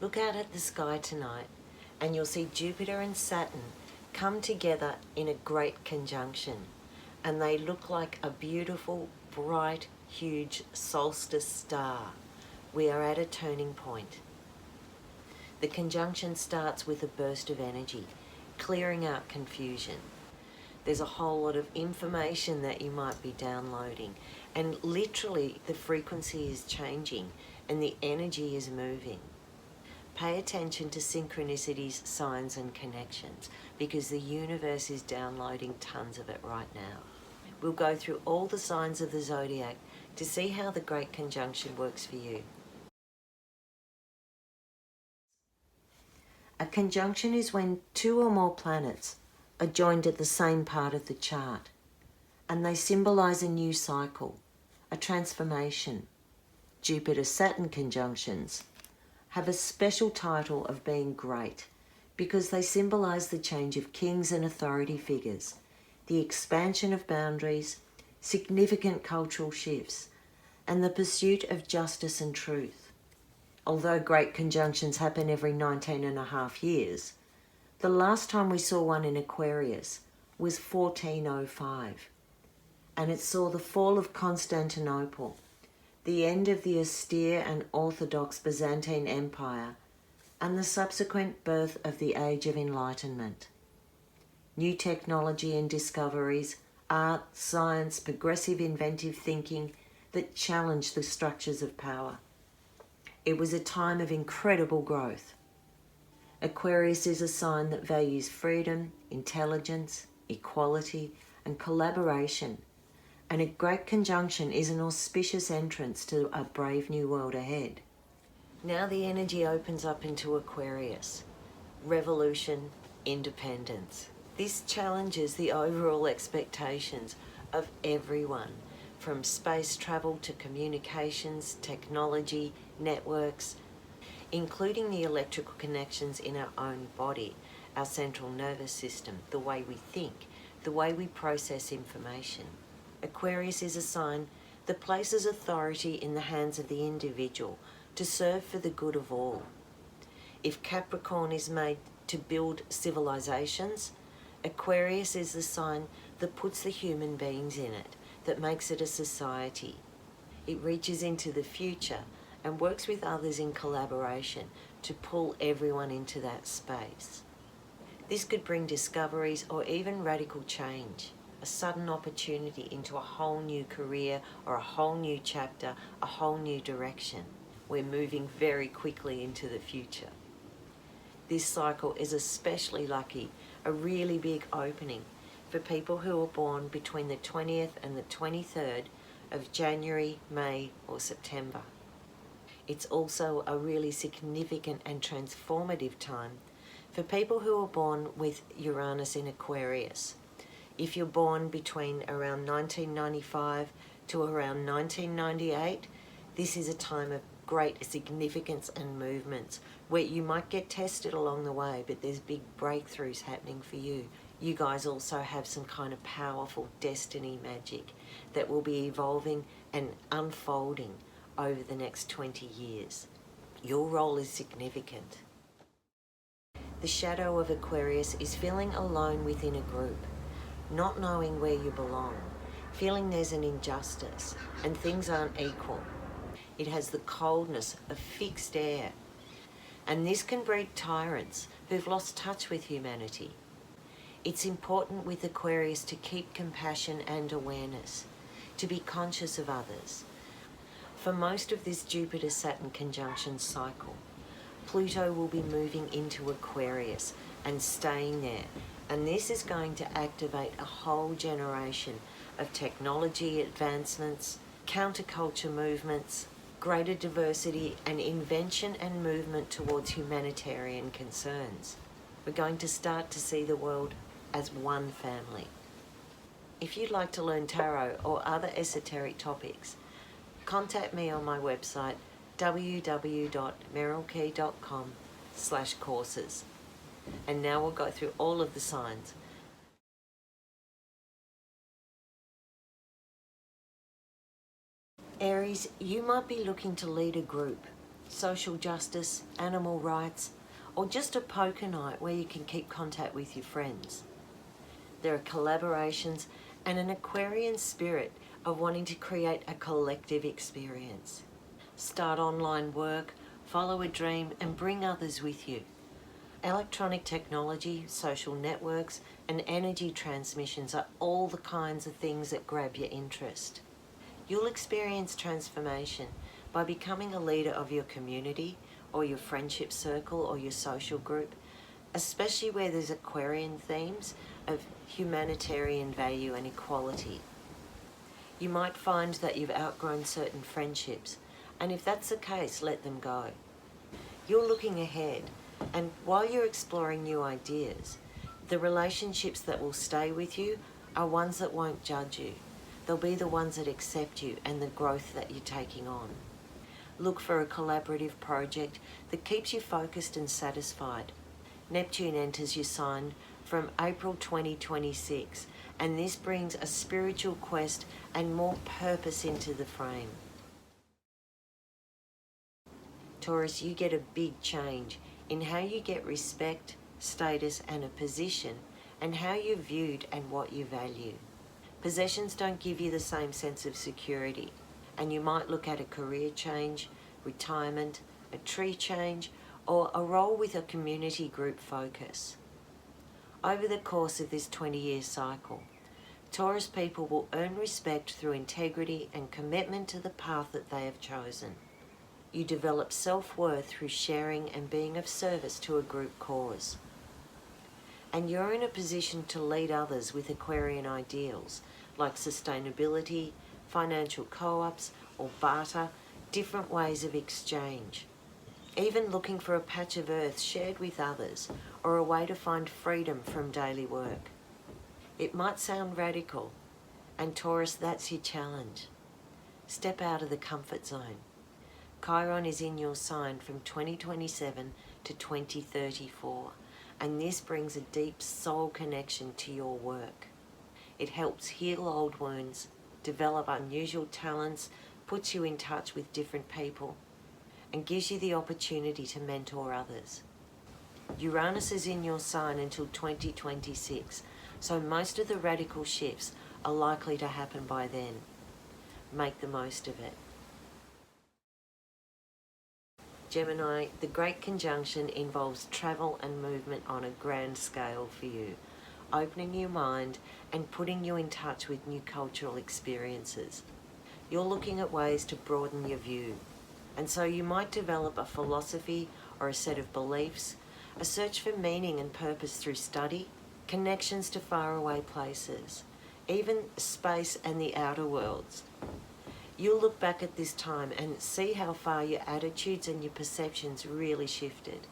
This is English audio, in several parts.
Look out at the sky tonight and you'll see Jupiter and Saturn come together in a great conjunction, and they look like a beautiful, bright, huge solstice star. We are at a turning point. The conjunction starts with a burst of energy, clearing out confusion. There's a whole lot of information that you might be downloading, and literally the frequency is changing and the energy is moving. Pay attention to synchronicities, signs and connections, because the universe is downloading tons of it right now. We'll go through all the signs of the zodiac to see how the Great Conjunction works for you. A conjunction is when two or more planets are joined at the same part of the chart, and they symbolize a new cycle, a transformation. Jupiter-Saturn conjunctions have a special title of being great because they symbolize the change of kings and authority figures, the expansion of boundaries, significant cultural shifts, and the pursuit of justice and truth. Although great conjunctions happen every 19.5 years, the last time we saw one in Aquarius was 1405, and it saw the fall of Constantinople, the end of the austere and orthodox Byzantine Empire, and the subsequent birth of the Age of Enlightenment. New technology and discoveries, art, science, progressive inventive thinking that challenged the structures of power. It was a time of incredible growth. Aquarius is a sign that values freedom, intelligence, equality, and collaboration. And a great conjunction is an auspicious entrance to a brave new world ahead. Now the energy opens up into Aquarius. Revolution, independence. This challenges the overall expectations of everyone, from space travel to communications, technology, networks, including the electrical connections in our own body, our central nervous system, the way we think, the way we process information. Aquarius is a sign that places authority in the hands of the individual to serve for the good of all. If Capricorn is made to build civilizations, Aquarius is the sign that puts the human beings in it, that makes it a society. It reaches into the future and works with others in collaboration to pull everyone into that space. This could bring discoveries or even radical change, a sudden opportunity into a whole new career or a whole new chapter, a whole new direction. We're moving very quickly into the future. This cycle is especially lucky, a really big opening for people who are born between the 20th and the 23rd of January, May or September. It's also a really significant and transformative time for people who are born with Uranus in Aquarius. If you're born between around 1995 to around 1998, this is a time of great significance and movements where you might get tested along the way, but there's big breakthroughs happening for you. You guys also have some kind of powerful destiny magic that will be evolving and unfolding over the next 20 years. Your role is significant. The shadow of Aquarius is feeling alone within a group, not knowing where you belong, feeling there's an injustice and things aren't equal. It has the coldness of fixed air, and this can breed tyrants who've lost touch with humanity. It's important with Aquarius to keep compassion and awareness, to be conscious of others. For most of this Jupiter-Saturn conjunction cycle, Pluto will be moving into Aquarius and staying there, and this is going to activate a whole generation of technology advancements, counterculture movements, greater diversity and invention and movement towards humanitarian concerns. We're going to start to see the world as one family. If you'd like to learn tarot or other esoteric topics, contact me on my website www.merylkey.com/courses. And now we'll go through all of the signs. Aries, you might be looking to lead a group, social justice, animal rights, or just a poker night where you can keep contact with your friends. There are collaborations and an Aquarian spirit of wanting to create a collective experience. Start online work, follow a dream, and bring others with you. Electronic technology, social networks, and energy transmissions are all the kinds of things that grab your interest. You'll experience transformation by becoming a leader of your community or your friendship circle or your social group, especially where there's Aquarian themes of humanitarian value and equality. You might find that you've outgrown certain friendships, and if that's the case, let them go. You're looking ahead, and while you're exploring new ideas, the relationships that will stay with you are ones that won't judge you. They'll be the ones that accept you and the growth that you're taking on. Look for a collaborative project that keeps you focused and satisfied. Neptune enters your sign from April 2026, and this brings a spiritual quest and more purpose into the frame. Taurus, you get a big change in how you get respect, status, and a position, and how you're viewed and what you value. Possessions don't give you the same sense of security, and you might look at a career change, retirement, a tree change, or a role with a community group focus. Over the course of this 20-year cycle, Taurus people will earn respect through integrity and commitment to the path that they have chosen. You develop self-worth through sharing and being of service to a group cause. And you're in a position to lead others with Aquarian ideals like sustainability, financial co-ops, or barter, different ways of exchange. Even looking for a patch of earth shared with others, or a way to find freedom from daily work. It might sound radical, and Taurus, that's your challenge. Step out of the comfort zone. Chiron is in your sign from 2027 to 2034, and this brings a deep soul connection to your work. It helps heal old wounds, develop unusual talents, puts you in touch with different people, and gives you the opportunity to mentor others. Uranus is in your sign until 2026, so most of the radical shifts are likely to happen by then. Make the most of it. Gemini, the Great Conjunction involves travel and movement on a grand scale for you, opening your mind and putting you in touch with new cultural experiences. You're looking at ways to broaden your view, and so you might develop a philosophy or a set of beliefs, a search for meaning and purpose through study, connections to faraway places, even space and the outer worlds. You'll look back at this time and see how far your attitudes and your perceptions really shifted.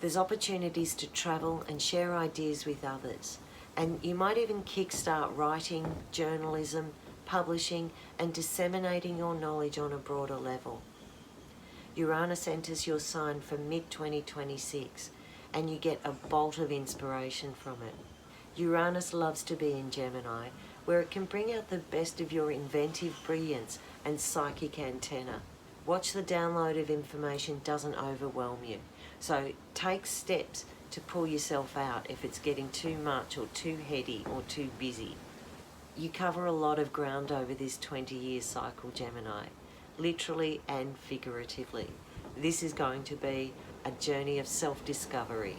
There's opportunities to travel and share ideas with others, and you might even kickstart writing, journalism, publishing, and disseminating your knowledge on a broader level. Uranus enters your sign from mid-2026, and you get a bolt of inspiration from it. Uranus loves to be in Gemini, where it can bring out the best of your inventive brilliance and psychic antenna. Watch the download of information doesn't overwhelm you, so take steps to pull yourself out if it's getting too much or too heady or too busy. You cover a lot of ground over this 20-year cycle, Gemini, literally and figuratively. This is going to be a journey of self-discovery.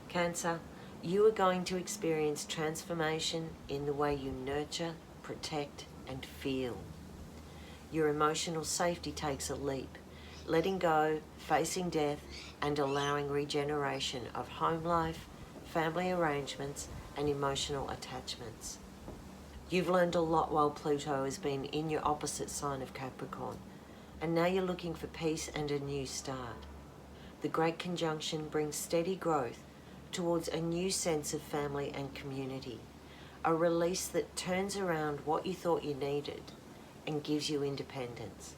Cancer, you are going to experience transformation in the way you nurture, protect, and feel. Your emotional safety takes a leap, letting go, facing death, and allowing regeneration of home life, family arrangements, and emotional attachments. You've learned a lot while Pluto has been in your opposite sign of Capricorn, and now you're looking for peace and a new start. The Great Conjunction brings steady growth towards a new sense of family and community, a release that turns around what you thought you needed and gives you independence.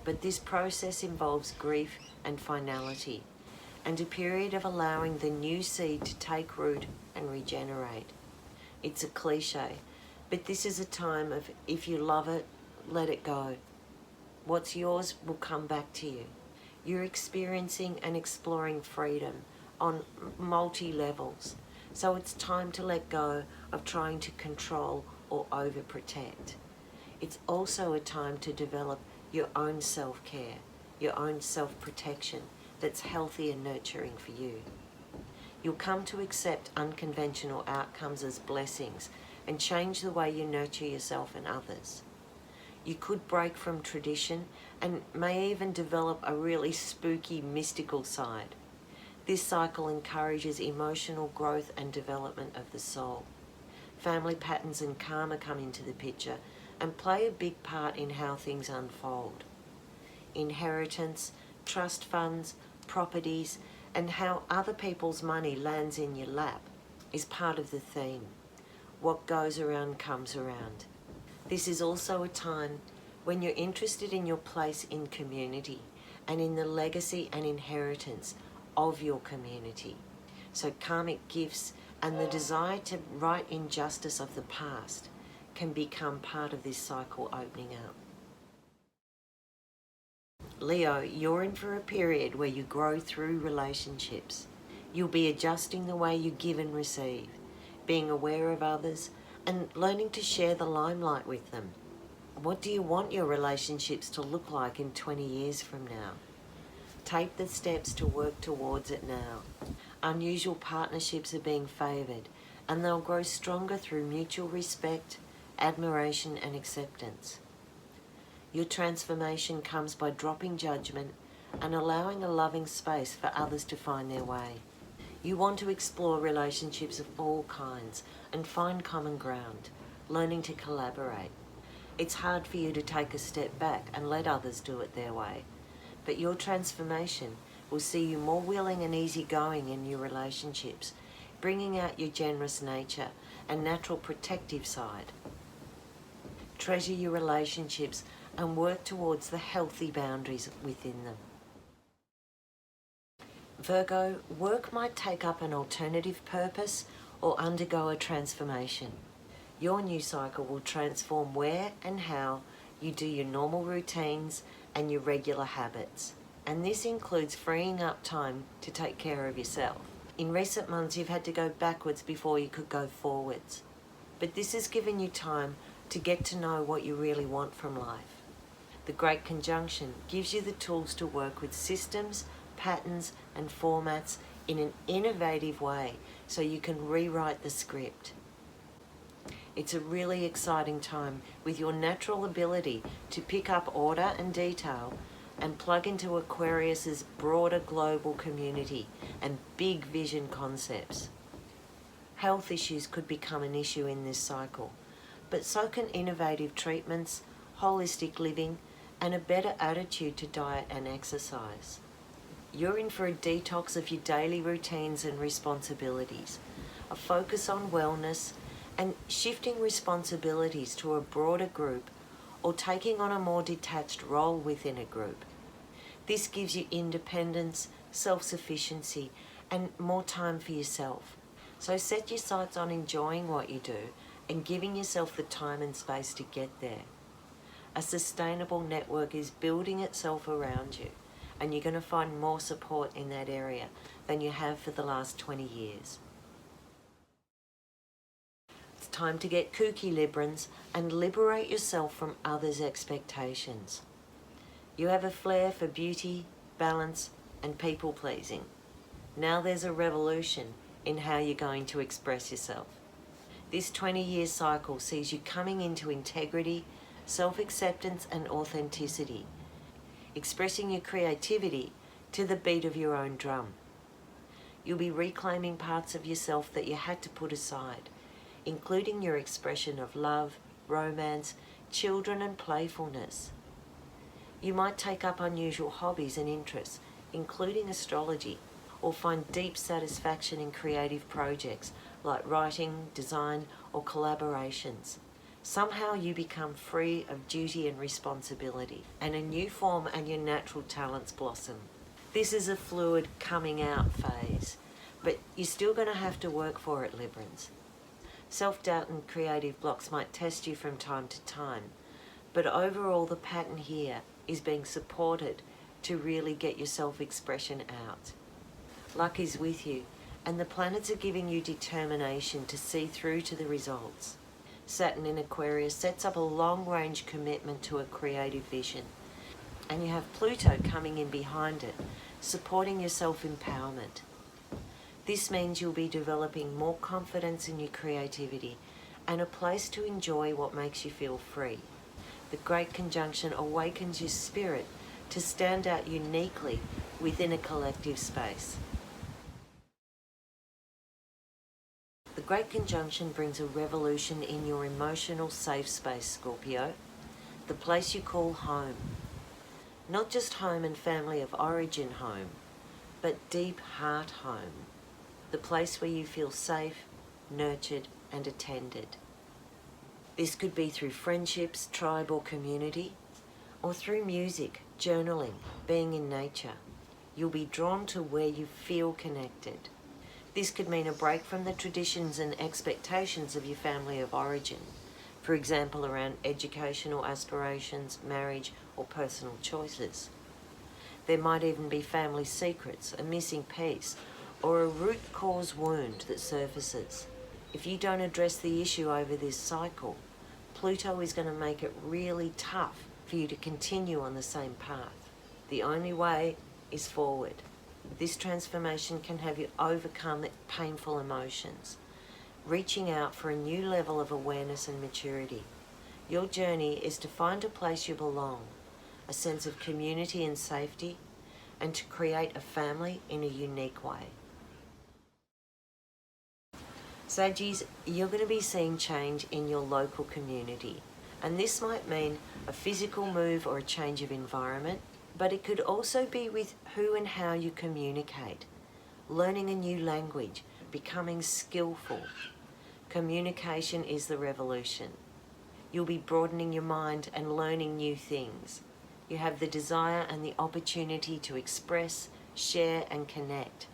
But this process involves grief and finality, and a period of allowing the new seed to take root and regenerate. It's a cliche, but this is a time of if you love it, let it go. What's yours will come back to you. You're experiencing and exploring freedom on multi-levels. So it's time to let go of trying to control or overprotect. It's also a time to develop your own self-care, your own self-protection that's healthy and nurturing for you. You'll come to accept unconventional outcomes as blessings and change the way you nurture yourself and others. You could break from tradition and may even develop a really spooky, mystical side. This cycle encourages emotional growth and development of the soul. Family patterns and karma come into the picture and play a big part in how things unfold. Inheritance, trust funds, properties, and how other people's money lands in your lap is part of the theme. What goes around comes around. This is also a time when you're interested in your place in community and in the legacy and inheritance of your community. So karmic gifts and the desire to right injustice of the past can become part of this cycle opening up. Leo, you're in for a period where you grow through relationships. You'll be adjusting the way you give and receive, being aware of others, and learning to share the limelight with them. What do you want your relationships to look like in 20 years from now? Take the steps to work towards it now. Unusual partnerships are being favoured, and they'll grow stronger through mutual respect, admiration, and acceptance. Your transformation comes by dropping judgment and allowing a loving space for others to find their way. You want to explore relationships of all kinds and find common ground, learning to collaborate. It's hard for you to take a step back and let others do it their way, but your transformation will see you more willing and easygoing in your relationships, bringing out your generous nature and natural protective side. Treasure your relationships and work towards the healthy boundaries within them. Virgo, work might take up an alternative purpose or undergo a transformation. Your new cycle will transform where and how you do your normal routines and your regular habits. And this includes freeing up time to take care of yourself. In recent months, you've had to go backwards before you could go forwards. But this has given you time to get to know what you really want from life. The Great Conjunction gives you the tools to work with systems, patterns, and formats in an innovative way so you can rewrite the script. It's a really exciting time with your natural ability to pick up order and detail and plug into Aquarius's broader global community and big vision concepts. Health issues could become an issue in this cycle, but so can innovative treatments, holistic living, and a better attitude to diet and exercise. You're in for a detox of your daily routines and responsibilities, a focus on wellness, and shifting responsibilities to a broader group or taking on a more detached role within a group. This gives you independence, self-sufficiency, and more time for yourself. So set your sights on enjoying what you do and giving yourself the time and space to get there. A sustainable network is building itself around you, and you're going to find more support in that area than you have for the last 20 years. It's time to get kooky, Librans, and liberate yourself from others' expectations. You have a flair for beauty, balance, and people-pleasing. Now there's a revolution in how you're going to express yourself. This 20-year cycle sees you coming into integrity, self-acceptance, and authenticity, expressing your creativity to the beat of your own drum. You'll be reclaiming parts of yourself that you had to put aside, including your expression of love, romance, children, and playfulness. You might take up unusual hobbies and interests, including astrology, or find deep satisfaction in creative projects like writing, design, or collaborations. Somehow you become free of duty and responsibility, and a new form and your natural talents blossom. This is a fluid coming out phase, but you're still going to have to work for it, Librans. Self-doubt and creative blocks might test you from time to time, but overall the pattern here is being supported to really get your self-expression out. Luck is with you, and the planets are giving you determination to see through to the results. Saturn in Aquarius sets up a long-range commitment to a creative vision, and you have Pluto coming in behind it, supporting your self-empowerment. This means you'll be developing more confidence in your creativity and a place to enjoy what makes you feel free. The Great Conjunction awakens your spirit to stand out uniquely within a collective space. The Great Conjunction brings a revolution in your emotional safe space, Scorpio, the place you call home. Not just home and family of origin home, but deep heart home, the place where you feel safe, nurtured, and attended. This could be through friendships, tribe, or community, or through music, journaling, being in nature. You'll be drawn to where you feel connected. This could mean a break from the traditions and expectations of your family of origin, for example, around educational aspirations, marriage, or personal choices. There might even be family secrets, a missing piece, or a root cause wound that surfaces. If you don't address the issue over this cycle, Pluto is going to make it really tough for you to continue on the same path. The only way is forward. This transformation can have you overcome painful emotions, reaching out for a new level of awareness and maturity. Your journey is to find a place you belong, a sense of community and safety, and to create a family in a unique way. Saggies, you're going to be seeing change in your local community, and this might mean a physical move or a change of environment, but it could also be with who and how you communicate, learning a new language, becoming skillful. Communication is the revolution. You'll be broadening your mind and learning new things. You have the desire and the opportunity to express, share, and connect,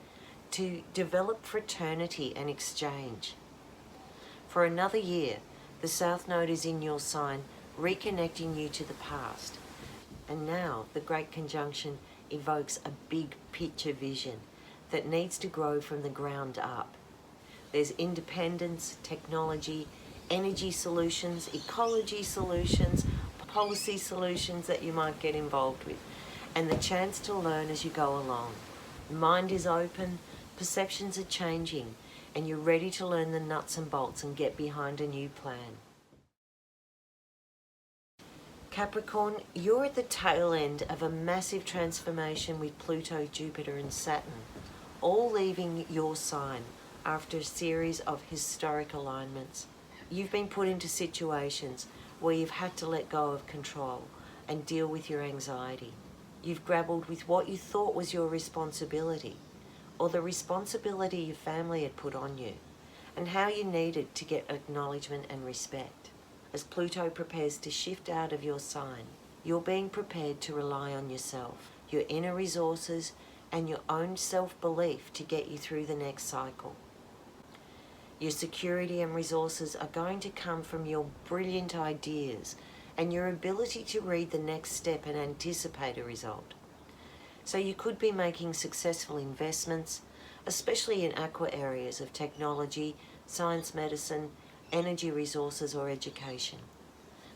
to develop fraternity and exchange. For another year, the South Node is in your sign, reconnecting you to the past. And now the Great Conjunction evokes a big picture vision that needs to grow from the ground up. There's independence, technology, energy solutions, ecology solutions, policy solutions that you might get involved with, and the chance to learn as you go along. Mind is open, perceptions are changing, and you're ready to learn the nuts and bolts and get behind a new plan. Capricorn, you're at the tail end of a massive transformation with Pluto, Jupiter, and Saturn, all leaving your sign after a series of historic alignments. You've been put into situations where you've had to let go of control and deal with your anxiety. You've grappled with what you thought was your responsibility, or the responsibility your family had put on you, and how you needed to get acknowledgement and respect. As Pluto prepares to shift out of your sign, you're being prepared to rely on yourself, your inner resources, and your own self-belief to get you through the next cycle. Your security and resources are going to come from your brilliant ideas and your ability to read the next step and anticipate a result. So you could be making successful investments, especially in aqua areas of technology, science, medicine, energy resources, or education.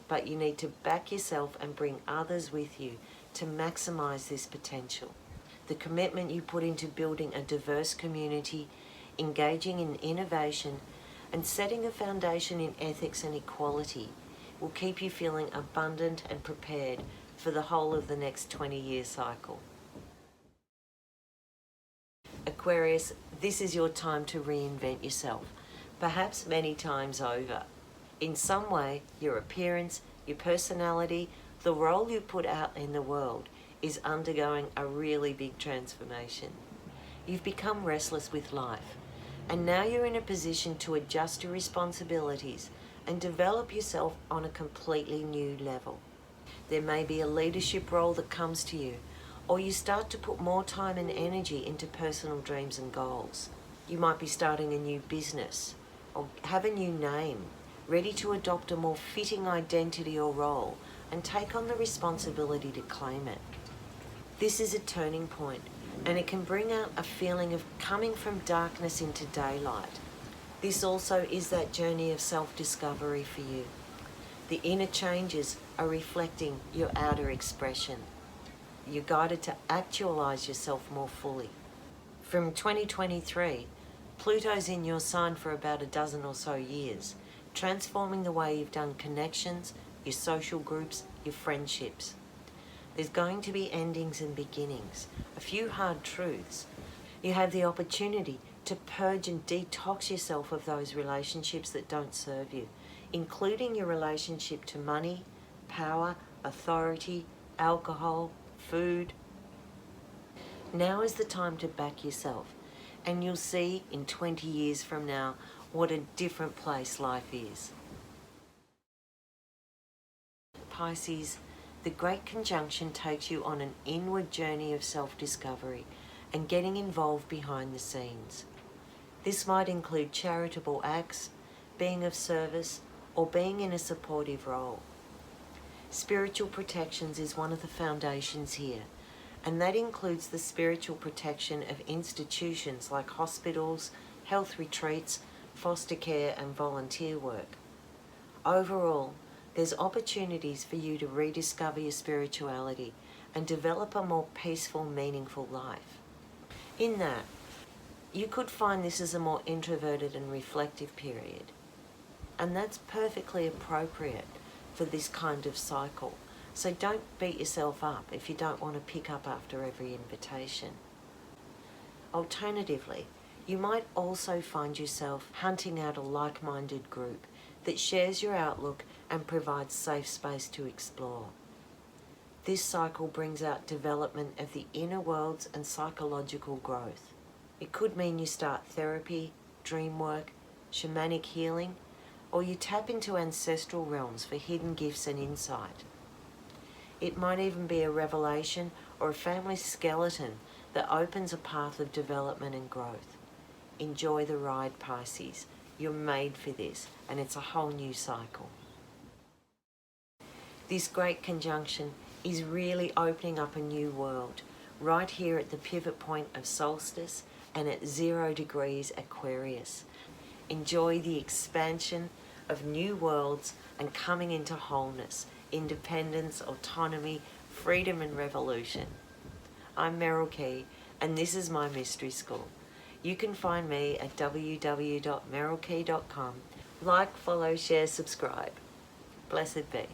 But you need to back yourself and bring others with you to maximize this potential. The commitment you put into building a diverse community, engaging in innovation, and setting a foundation in ethics and equality will keep you feeling abundant and prepared for the whole of the next 20-year cycle. Aquarius, this is your time to reinvent yourself, perhaps many times over. In some way, your appearance, your personality, the role you put out in the world is undergoing a really big transformation. You've become restless with life, and now you're in a position to adjust your responsibilities and develop yourself on a completely new level. There may be a leadership role that comes to you, or you start to put more time and energy into personal dreams and goals. You might be starting a new business, or have a new name, ready to adopt a more fitting identity or role and take on the responsibility to claim it. This is a turning point, and it can bring out a feeling of coming from darkness into daylight. This also is that journey of self-discovery for you. The inner changes are reflecting your outer expression. You're guided to actualize yourself more fully. From 2023, Pluto's in your sign for about a dozen or so years, transforming the way you've done connections, your social groups, your friendships. There's going to be endings and beginnings, a few hard truths. You have the opportunity to purge and detox yourself of those relationships that don't serve you, including your relationship to money, power, authority, alcohol, food. Now is the time to back yourself, and you'll see in 20 years from now what a different place life is. Pisces, the Great Conjunction takes you on an inward journey of self-discovery and getting involved behind the scenes. This might include charitable acts, being of service, or being in a supportive role. Spiritual protections is one of the foundations here, and that includes the spiritual protection of institutions like hospitals, health retreats, foster care, and volunteer work. Overall, there's opportunities for you to rediscover your spirituality and develop a more peaceful, meaningful life. In that, you could find this as a more introverted and reflective period, and that's perfectly appropriate for this kind of cycle. So don't beat yourself up if you don't want to pick up after every invitation. Alternatively, you might also find yourself hunting out a like-minded group that shares your outlook and provides safe space to explore. This cycle brings out development of the inner worlds and psychological growth. It could mean you start therapy, dream work, shamanic healing, or you tap into ancestral realms for hidden gifts and insight. It might even be a revelation or a family skeleton that opens a path of development and growth. Enjoy the ride, Pisces. You're made for this, and it's a whole new cycle. This great conjunction is really opening up a new world, right here at the pivot point of Solstice and at 0 degrees Aquarius. Enjoy the expansion of new worlds and coming into wholeness, independence, autonomy, freedom and revolution. I'm Meryl Key, and this is my mystery school. You can find me at www.merylkey.com. Like, follow, share, subscribe. Blessed be.